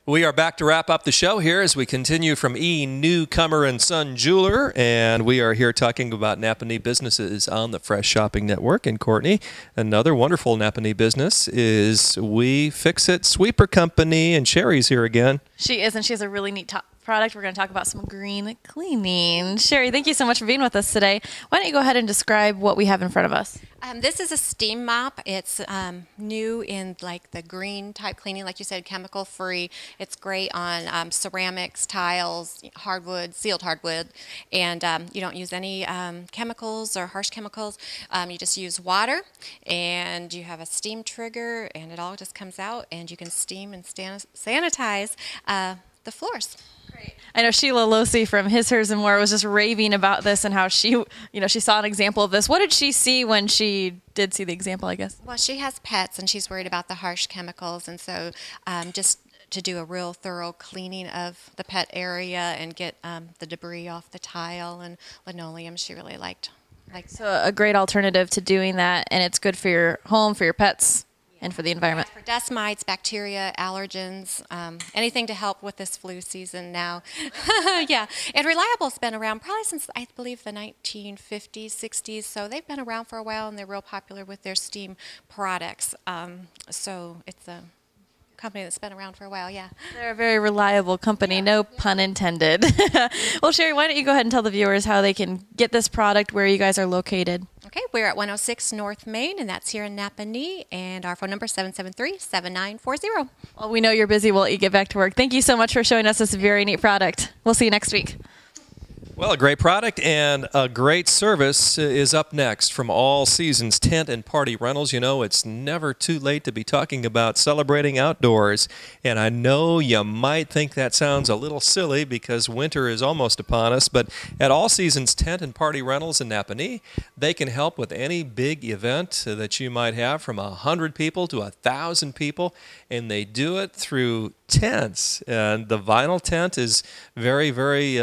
We are back to wrap up the show here as we continue from Newcomer and Son Jeweler, and we are here talking about Napanee businesses on the Fresh Shopping Network. And Courtney, another wonderful Napanee business is We Fix It Sweeper Company, and Sherry's here again. She is, and she has a really neat product. We're going to talk about some green cleaning. Sherry, thank you so much for being with us today. Why don't you go ahead and describe what we have in front of us? This is a steam mop. It's new in like the green type cleaning, like you said, chemical free. It's great on ceramics, tiles, hardwood, sealed hardwood, and you don't use any chemicals or harsh chemicals. You just use water, and you have a steam trigger, and it all just comes out, and you can steam and sanitize the floors. Great. I know Sheila Losi from His, Hers, and More was just raving about this and how she saw an example of this. What did she see when she did see the example, I guess? Well, she has pets, and she's worried about the harsh chemicals, and so just to do a real thorough cleaning of the pet area and get the debris off the tile and linoleum, she really liked. So a great alternative to doing that, and it's good for your home, for your pets, and for the environment. For dust mites, bacteria, allergens, anything to help with this flu season now. Yeah, and Reliable's been around probably since, I believe, the 1950s, 60s, so they've been around for a while, and they're real popular with their steam products. So it's a company that's been around for a while, yeah. They're a very reliable company, no pun intended. Well, Sherry, why don't you go ahead and tell the viewers how they can get this product, where you guys are located? Okay, we're at 106 North Main, and that's here in Napanee, and our phone number is 773-7940. Well, we know you're busy. We'll let you get back to work. Thank you so much for showing us this very neat product. We'll see you next week. Well, a great product and a great service is up next from All Seasons Tent and Party Rentals. You know, it's never too late to be talking about celebrating outdoors. And I know you might think that sounds a little silly because winter is almost upon us, but at All Seasons Tent and Party Rentals in Napanee, they can help with any big event that you might have, from 100 people to 1,000 people, and they do it through tents. And the vinyl tent is very, very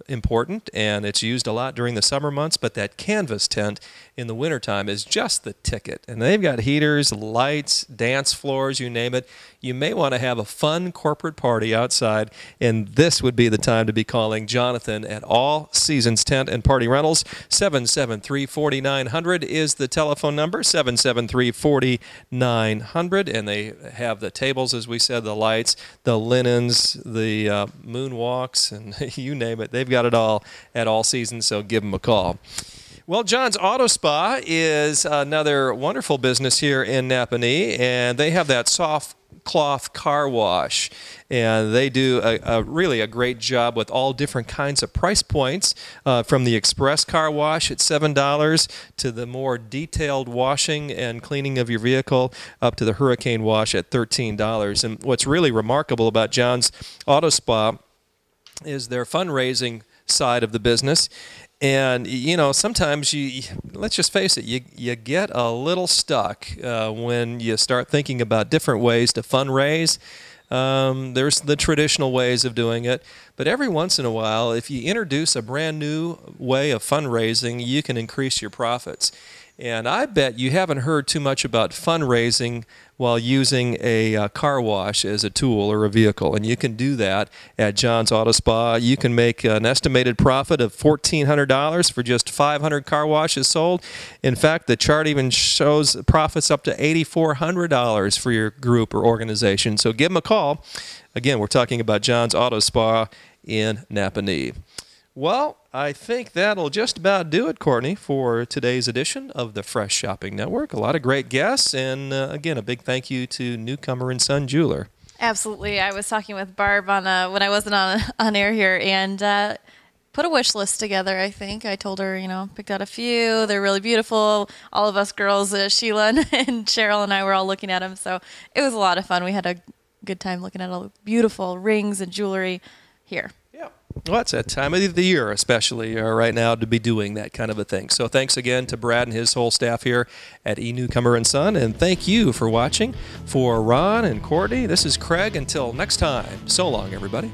important, and it's used a lot during the summer months, but that canvas tent in the wintertime is just the ticket. And they've got heaters, lights, dance floors, you name it. You may want to have a fun corporate party outside, and this would be the time to be calling Jonathan at All Seasons Tent and Party Rentals. 773-4900 is the telephone number, 773-4900, and they have the tables, as we said, the lights, the linens, the moonwalks, and you name it. They've got it all at All Seasons, so give them a call. Well, John's Auto Spa is another wonderful business here in Napanee, and they have that soft cloth car wash, and they do really a great job with all different kinds of price points, from the express car wash at $7 to the more detailed washing and cleaning of your vehicle up to the hurricane wash at $13. And what's really remarkable about John's Auto Spa is their fundraising side of the business. And, you know, sometimes let's just face it, you get a little stuck when you start thinking about different ways to fundraise. There's the traditional ways of doing it, but every once in a while, if you introduce a brand new way of fundraising, you can increase your profits. And I bet you haven't heard too much about fundraising while using a car wash as a tool or a vehicle. And you can do that at John's Auto Spa. You can make an estimated profit of $1,400 for just 500 car washes sold. In fact, the chart even shows profits up to $8,400 for your group or organization. So give them a call. Again, we're talking about John's Auto Spa in Napanee. Well, I think that'll just about do it, Courtney, for today's edition of the Fresh Shopping Network. A lot of great guests, and again, a big thank you to Newcomer and Son Jeweler. Absolutely. I was talking with Barb when I wasn't on air here, and put a wish list together, I think. I told her, picked out a few. They're really beautiful. All of us girls, Sheila and Cheryl and I were all looking at them, so it was a lot of fun. We had a good time looking at all the beautiful rings and jewelry here. Well, it's that time of the year, especially right now, to be doing that kind of a thing. So thanks again to Brad and his whole staff here at Newcomer and Son, and thank you for watching. For Ron and Courtney, this is Craig. Until next time, so long, everybody.